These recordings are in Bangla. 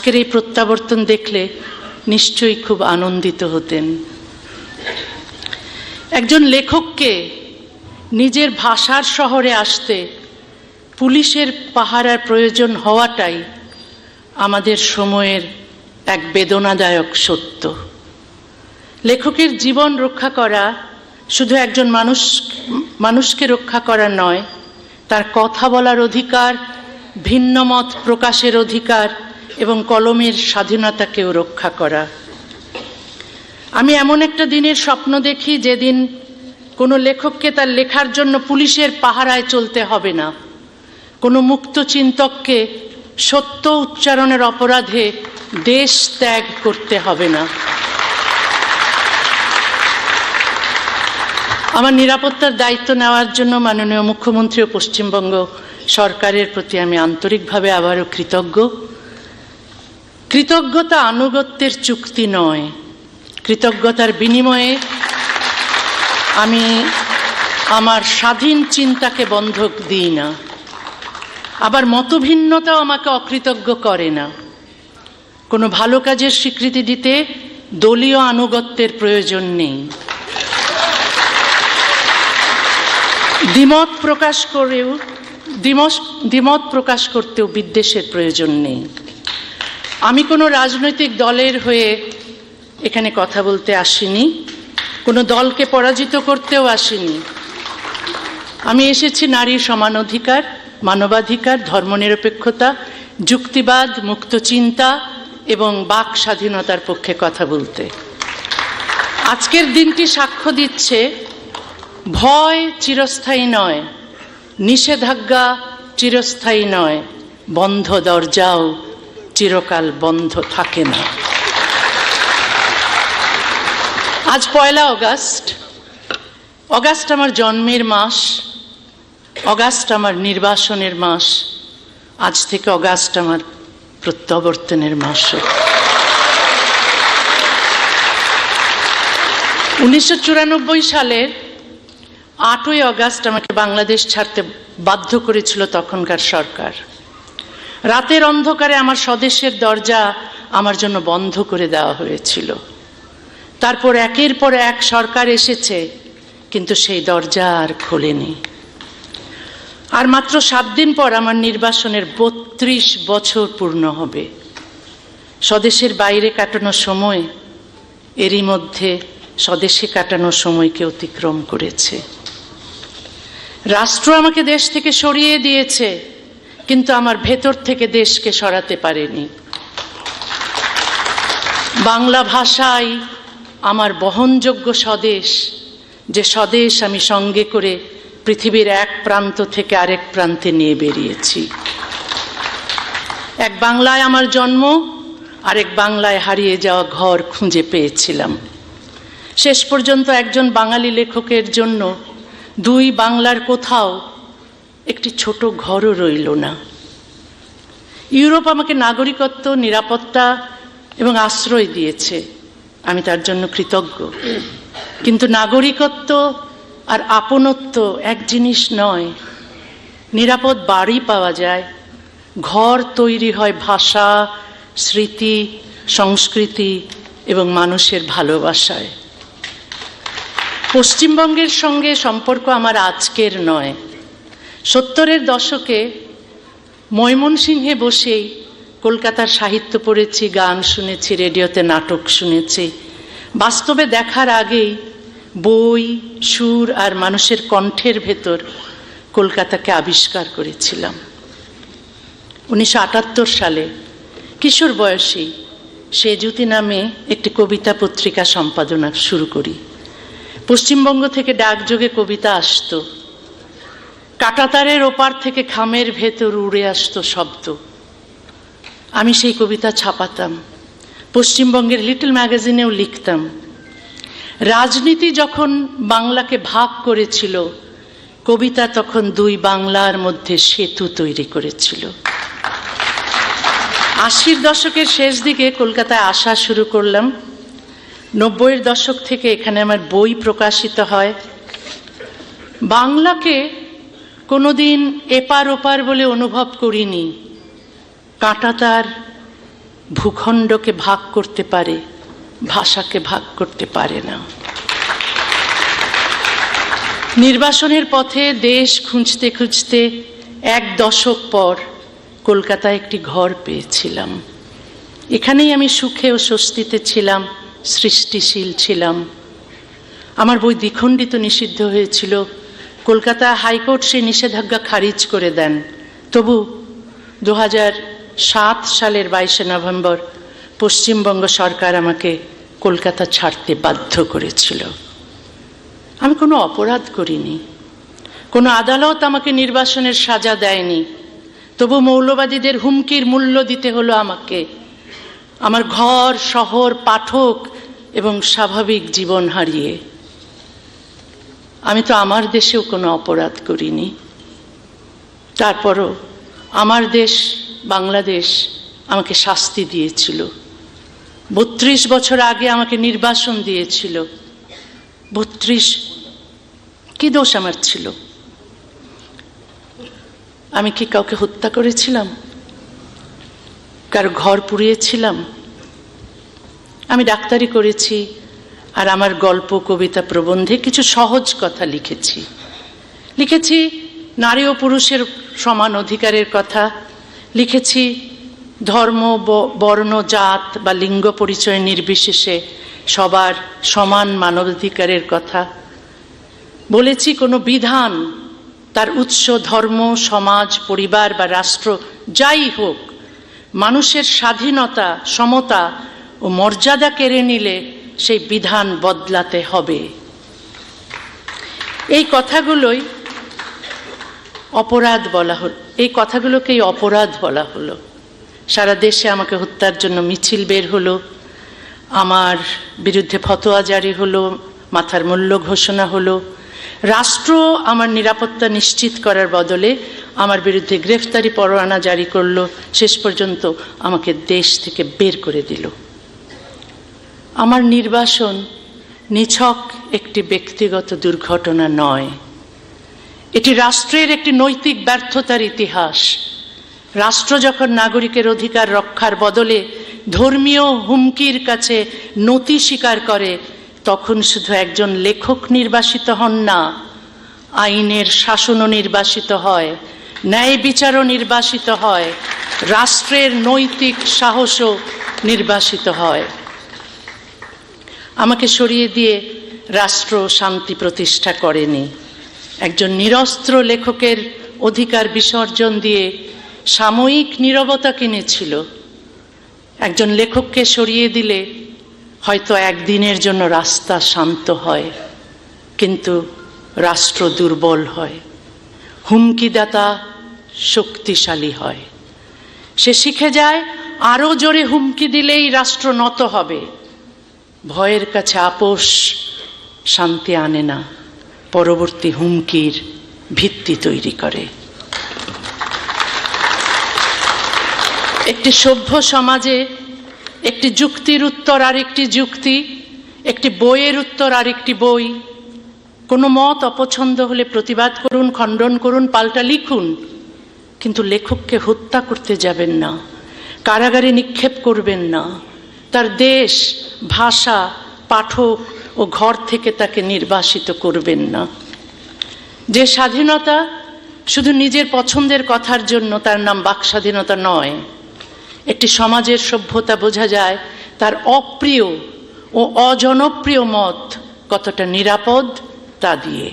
আজকের এই প্রত্যাবর্তন দেখলে নিশ্চয়ই খুব আনন্দিত হতেন। একজন লেখককে নিজের ভাষার শহরে আসতে পুলিশের পাহারার প্রয়োজন হওয়াটাই আমাদের সময়ের এক বেদনাদায়ক সত্য। লেখকের জীবন রক্ষা করা শুধু একজন মানুষকে রক্ষা করা নয়, তার কথা বলার অধিকার, ভিন্ন মত প্রকাশের অধিকার এবং কলমের স্বাধীনতাকেও রক্ষা করা। আমি এমন একটা দিনের স্বপ্ন দেখি যেদিন কোনো লেখককে তার লেখার জন্য পুলিশের পাহারায় চলতে হবে না, কোনো মুক্ত চিন্তককে সত্য উচ্চারণের অপরাধে দেশ ত্যাগ করতে হবে না। আমার নিরাপত্তার দায়িত্ব নেওয়ার জন্য মাননীয় মুখ্যমন্ত্রী ও পশ্চিমবঙ্গ সরকারের প্রতি আমি আন্তরিকভাবে আবারও কৃতজ্ঞ। কৃতজ্ঞতা আনুগত্যের চুক্তি নয়, কৃতজ্ঞতার বিনিময়ে আমি আমার স্বাধীন চিন্তাকে বন্ধক দিই না, আবার মতভিন্নতাও আমাকে অকৃতজ্ঞ করে না। কোনো ভালো কাজের স্বীকৃতি দিতে দলীয় আনুগত্যের প্রয়োজন নেই, দ্বিমত প্রকাশ করতেও বিদ্বেষের প্রয়োজন নেই। আমি কোনো রাজনৈতিক দলের হয়ে এখানে কথা বলতে আসিনি, কোনো দলকে পরাজিত করতেও আসিনি। আমি এসেছি নারীর সমান অধিকার, মানবাধিকার, ধর্মনিরপেক্ষতা, যুক্তিবাদ, মুক্ত চিন্তা এবং বাক স্বাধীনতার পক্ষে কথা বলতে। আজকের দিনটি সাক্ষ্য দিচ্ছে ভয় চিরস্থায়ী নয়, নিষেধাজ্ঞা চিরস্থায়ী নয়, বন্ধ দরজাও চিরকাল বন্ধ থাকে না। আজ 1 অগাস্ট। অগাস্ট আমার জন্মের মাস, অগাস্ট আমার নির্বাসনের মাস, আজ থেকে অগাস্ট আমার প্রত্যাবর্তনের মাসও। 1994 সালের 8ই অগাস্ট আমাকে বাংলাদেশ ছাড়তে বাধ্য করেছিল তখনকার সরকার। রাতের অন্ধকারে আমার স্বদেশের দরজা আমার জন্য বন্ধ করে দেওয়া হয়েছিল। তারপর একের পর এক সরকার এসেছে, কিন্তু সেই দরজা আর খোলেনি। আর মাত্র 7 দিন পর আমার নির্বাসনের 32 বছর পূর্ণ হবে। স্বদেশের বাইরে কাটানো সময় এরই মধ্যে স্বদেশে কাটানো সময়কে অতিক্রম করেছে। রাষ্ট্র আমাকে দেশ থেকে সরিয়ে দিয়েছে, কিন্তু আমার ভেতর থেকে দেশকে সরাতে পারেনি। বাংলা ভাষাই আমার বহনযোগ্য স্বদেশ, যে স্বদেশ আমি সঙ্গে করে পৃথিবীর এক প্রান্ত থেকে আরেক প্রান্তে নিয়ে বেরিয়েছি। এক বাংলায় আমার জন্ম, আরেক বাংলায় হারিয়ে যাওয়া ঘর খুঁজে পেয়েছিলাম। শেষ পর্যন্ত একজন বাঙালি লেখকের জন্য 2 বাংলার কোথাও একটি ছোট ঘরও রইল না। ইউরোপ আমাকে নাগরিকত্ব, নিরাপত্তা এবং আশ্রয় দিয়েছে, আমি তার জন্য কৃতজ্ঞ। কিন্তু নাগরিকত্ব আর আপনত্ব এক জিনিস নয়। নিরাপদ বাড়ি পাওয়া যায়, ঘর তৈরি হয় ভাষা, স্মৃতি, সংস্কৃতি এবং মানুষের ভালোবাসায়। পশ্চিমবঙ্গের সঙ্গে সম্পর্ক আমার আজকের নয়। 70-এর দশকে ময়মনসিংহে বসেই কলকাতার সাহিত্য পড়েছি, গান শুনেছি, রেডিওতে নাটক শুনেছি। বাস্তবে দেখার আগেই বই, সুর আর মানুষের কণ্ঠের ভেতর কলকাতাকে আবিষ্কার করেছিলাম। 1978 সালে কিশোর বয়সী সেজুতি নামে একটি কবিতা পত্রিকা সম্পাদনা শুরু করি। পশ্চিমবঙ্গ থেকে ডাকযোগে কবিতা আসতো, কাঁটাতারের ওপার থেকে খামের ভেতর উড়ে আসতো শব্দ। আমি সেই কবিতা ছাপাতাম, পশ্চিমবঙ্গের লিটল ম্যাগাজিনেও লিখতাম। রাজনীতি যখন বাংলাকে ভাগ করেছিল, কবিতা তখন 2 বাংলার মধ্যে সেতু তৈরি করেছিল। 80-র দশকের শেষ দিকে কলকাতায় আসা শুরু করলাম। 90-এর দশক থেকে এখানে আমার বই প্রকাশিত হয়। বাংলাকে কোনোদিন এপার ওপার বলে অনুভব করিনি, কাঁটাতার ভূখণ্ডকে ভাগ করতে পারে, ভাষাকে ভাগ করতে পারে না। নির্বাসনের পথে দেশ খুঁজতে খুঁজতে 1 দশক পর কলকাতায় একটি ঘর পেয়েছিলাম। এখানেই আমি সুখে ও স্বস্তিতে ছিলাম, সৃষ্টিশীল ছিলাম। আমার বই দ্বিখণ্ডিত নিষিদ্ধ হয়েছিল। কলকাতা হাইকোর্ট সেই নিষেধাজ্ঞা খারিজ করে দেন। তবু 2007 সালের 22শে নভেম্বর পশ্চিমবঙ্গ সরকার আমাকে কলকাতা ছাড়তে বাধ্য করেছিল। আমি কোনো অপরাধ করিনি, কোনো আদালত আমাকে নির্বাসনের সাজা দেয়নি। তবু মৌলবাদীদের হুমকির মূল্য দিতে হলো আমাকে, আমার ঘর, শহর, পাঠক এবং স্বাভাবিক জীবন হারিয়ে। আমি তো আমার দেশেও কোনো অপরাধ করিনি। তারপরও আমার দেশ বাংলাদেশ আমাকে শাস্তি দিয়েছিল। 32 বছর আগে আমাকে নির্বাসন দিয়েছিল। 32 কি দোষ আমার ছিল? আমি কি কাউকে হত্যা করেছিলাম? কারো ঘর পুড়িয়েছিলাম? আমি ডাক্তারি করেছি, আর আমার গল্প, কবিতা, প্রবন্ধে কিছু সহজ কথা লিখেছি নারী ও পুরুষের সমান অধিকারের কথা, লিখেছি ধর্ম, বর্ণ, জাত বা লিঙ্গ পরিচয় নির্বিশেষে সবার সমান মানবাধিকারের কথা। বলেছি কোনো বিধান, তার উৎস ধর্ম, সমাজ, পরিবার বা রাষ্ট্র যাই হোক, মানুষের স্বাধীনতা, সমতা ও মর্যাদা কেড়ে নিলে সেই বিধান বদলাতে হবে। এই কথাগুলোই অপরাধ বলা হলো, এই কথাগুলোকেই অপরাধ বলা হলো। সারা দেশে আমাকে হত্যার জন্য মিছিল বের হলো, আমার বিরুদ্ধে ফতোয়া জারি হলো, মাথার মূল্য ঘোষণা হলো। রাষ্ট্র আমার নিরাপত্তা নিশ্চিত করার বদলে আমার বিরুদ্ধে গ্রেফতারি পরোয়ানা জারি করলো। শেষ পর্যন্ত আমাকে দেশ থেকে বের করে দিল। আমার নির্বাসন নিছক একটি ব্যক্তিগত দুর্ঘটনা নয়, এটি রাষ্ট্রের একটি নৈতিক ব্যর্থতার ইতিহাস। রাষ্ট্র যখন নাগরিকের অধিকার রক্ষার বদলে ধর্মীয় হুমকির কাছে নতি স্বীকার করে, তখন শুধু একজন লেখক নির্বাসিত হন না, আইনের শাসনও নির্বাসিত হয়, ন্যায় বিচারও নির্বাসিত হয়, রাষ্ট্রের নৈতিক সাহসও নির্বাসিত হয়। আমাকে সরিয়ে দিয়ে রাষ্ট্র শান্তি প্রতিষ্ঠা করেনি। একজন নিরস্ত্র লেখকের অধিকার বিসর্জন দিয়ে সাময়িক নীরবতা কিনেছিল। একজন লেখককে সরিয়ে দিলে হয়তো একদিনের জন্য রাস্তা শান্ত হয়, কিন্তু রাষ্ট্র দুর্বল হয়, হুমকিদাতা শক্তিশালী হয়। সে শিখে যায় আরো জোরে হুমকি দিলেই রাষ্ট্র নত হবে। ভয়ের কাছে আপোষ শান্তি আনে না, পরবর্তী হুমকির ভিত্তি তৈরি করে। একটি সভ্য সমাজে একটি যুক্তির উত্তর আরেকটি যুক্তি, একটি বইয়ের উত্তর আরেকটি বই। কোনো মত অপছন্দ হলে প্রতিবাদ করুন, খণ্ডন করুন, পাল্টা লিখুন, কিন্তু লেখককে হত্যা করতে যাবেন না, কারাগারে নিক্ষেপ করবেন না, তার দেশ, ভাষা, পাঠক ও ঘর থেকে তাকে নির্বাসিত করবেন না। যে স্বাধীনতা শুধু নিজের পছন্দের কথার জন্য, তার নাম বাক স্বাধীনতা নয়। একটি সমাজের সভ্যতা বোঝা যায় তার অপ্রিয় ও অজনপ্রিয় মত কতটা নিরাপদ তা দিয়ে।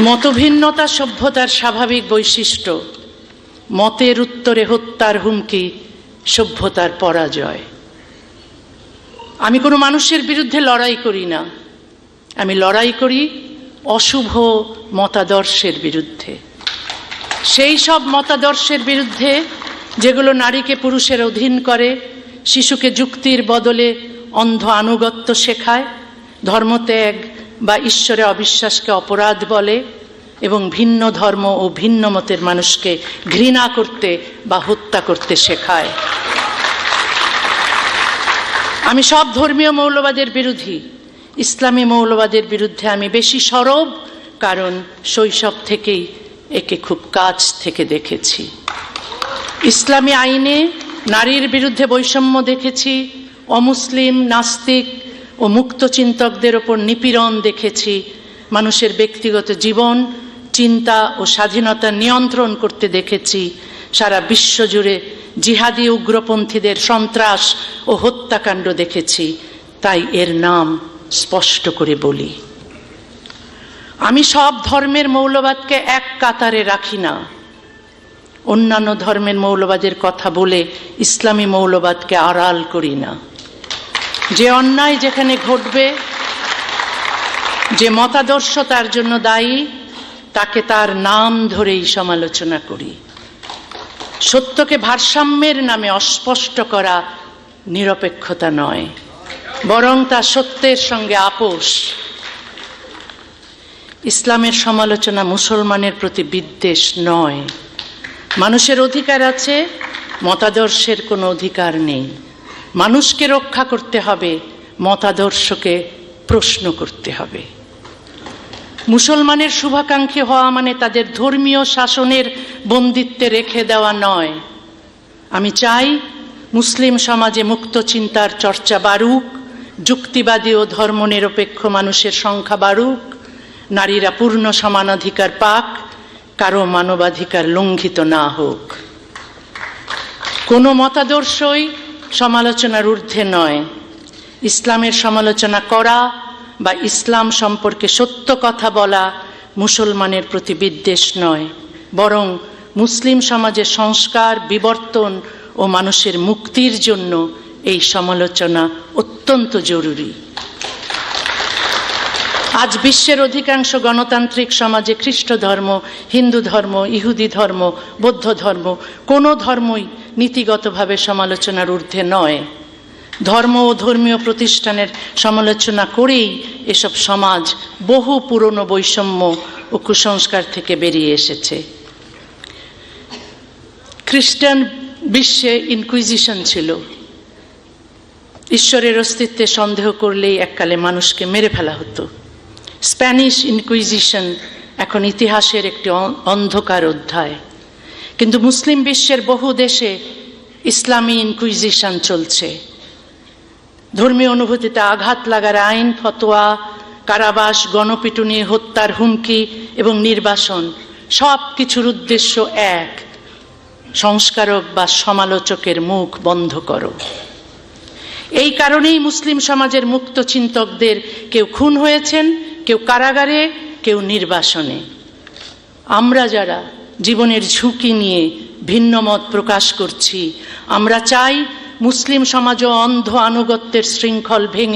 মতভিন্নতা সভ্যতার স্বাভাবিক বৈশিষ্ট্য। মতের উত্তরে হত্যার হুমকি সভ্যতার পরাজয়। আমি কোনো মানুষের বিরুদ্ধে লড়াই করি না, আমি লড়াই করি অশুভ মতাদর্শের বিরুদ্ধে। সেই সব মতাদর্শের বিরুদ্ধে যেগুলো নারীকে পুরুষের অধীন করে, শিশুকে যুক্তির বদলে অন্ধ আনুগত্য শেখায়, ধর্মত্যাগ বা ঈশ্বরে অবিশ্বাসকে অপরাধ বলে এবং ভিন্ন ধর্ম ও ভিন্ন মতের মানুষকে ঘৃণা করতে বা হত্যা করতে শেখায়। আমি সব ধর্মীয় মৌলবাদের বিরোধী। ইসলামী মৌলবাদের বিরুদ্ধে আমি বেশি সরব, কারণ শৈশব থেকেই একে খুব কাছ থেকে দেখেছি। ইসলামী আইনে নারীর বিরুদ্ধে বৈষম্য দেখেছি, অমুসলিম, নাস্তিক ও মুক্ত চিন্তকদের ওপর নিপীড়ন দেখেছি, মানুষের ব্যক্তিগত জীবন, চিন্তা ও স্বাধীনতা নিয়ন্ত্রণ করতে দেখেছি, সারা বিশ্ব জুড়ে জিহাদি উগ্রপন্থীদের সন্ত্রাস ও হত্যাকাণ্ড দেখেছি। তাই এর নাম স্পষ্ট করে বলি। আমি সব ধর্মের মৌলবাদকে এক কাতারে রাখি না। অন্যান্য ধর্মের মৌলবাদের কথা বলে ইসলামী মৌলবাদকে আড়াল করি না। যে অন্যায় যেখানে ঘটবে, যে মতাদর্শ তার জন্য দায়ী, তাকে তার নাম ধরেই সমালোচনা করি। সত্যকে ভারসাম্যের নামে অস্পষ্ট করা নিরপেক্ষতা নয়, বরং তা সত্যের সঙ্গে আপোষ। ইসলামের সমালোচনা মুসলমানের প্রতি বিদ্বেষ নয়। মানুষের অধিকার আছে, মতাদর্শের কোনো অধিকার নেই। মানুষকে রক্ষা করতে হবে, মতাদর্শকে প্রশ্ন করতে হবে। মুসলমানের শুভাকাঙ্ক্ষী হওয়া মানে তাদের ধর্মীয় শাসনের বন্দিত্বে রেখে দেওয়া নয়। আমি চাই মুসলিম সমাজে মুক্ত চিন্তার চর্চা বাড়ুক, যুক্তিবাদী ও ধর্মনিরপেক্ষ মানুষের সংখ্যা বাড়ুক, নারীরা পূর্ণ সমানাধিকার পাক, কারো মানবাধিকার লঙ্ঘিত না হোক। কোনো মতাদর্শই সমালোচনার ঊর্ধ্বে নয়। ইসলামের সমালোচনা করা বা ইসলাম সম্পর্কে সত্য কথা বলা মুসলমানের প্রতি বিদ্বেষ নয়, বরং মুসলিম সমাজের সংস্কার, বিবর্তন ও মানুষের মুক্তির জন্য এই সমালোচনা অত্যন্ত জরুরি। আজ বিশ্বের অধিকাংশ গণতান্ত্রিক সমাজে খ্রিস্ট ধর্ম, হিন্দু ধর্ম, ইহুদি ধর্ম, বৌদ্ধ ধর্ম, কোনো ধর্মই নীতিগতভাবে সমালোচনার ঊর্ধ্বে নয়। ধর্ম ও ধর্মীয় প্রতিষ্ঠানের সমালোচনা করেই এসব সমাজ বহু পুরনো বৈষম্য ও কুসংস্কার থেকে বেরিয়ে এসেছে। খ্রিস্টান বিশ্বে ইনকুইজিশন ছিল। ঈশ্বরের অস্তিত্বে সন্দেহ করলেই এককালে মানুষকে মেরে ফেলা হতো। স্প্যানিশ ইনকুইজিশন এখন ইতিহাসের একটি অন্ধকার অধ্যায়। কিন্তু মুসলিম বিশ্বের বহু দেশে ইসলামী ইনকুইজিশন চলছে। ধর্মীয় অনুভূতিতে আঘাত লাগার আইন, ফতোয়া, কারাবাস, গণপিটুনি, হত্যার হুমকি এবং নির্বাসন সব কিছুর উদ্দেশ্য এক: সংস্কারক বা সমালোচকের মুখ বন্ধ করো। এই কারণেই মুসলিম সমাজের মুক্ত চিন্তকদের কেউ খুন হয়েছেন, কেউ কারাগারে, কেউ নির্বাসনে। আমরা যারা জীবনের ঝুঁকি নিয়ে ভিন্ন মত প্রকাশ করছি, আমরা চাই মুসলিম সমাজও অন্ধ আনুগত্যের শৃঙ্খল ভেঙে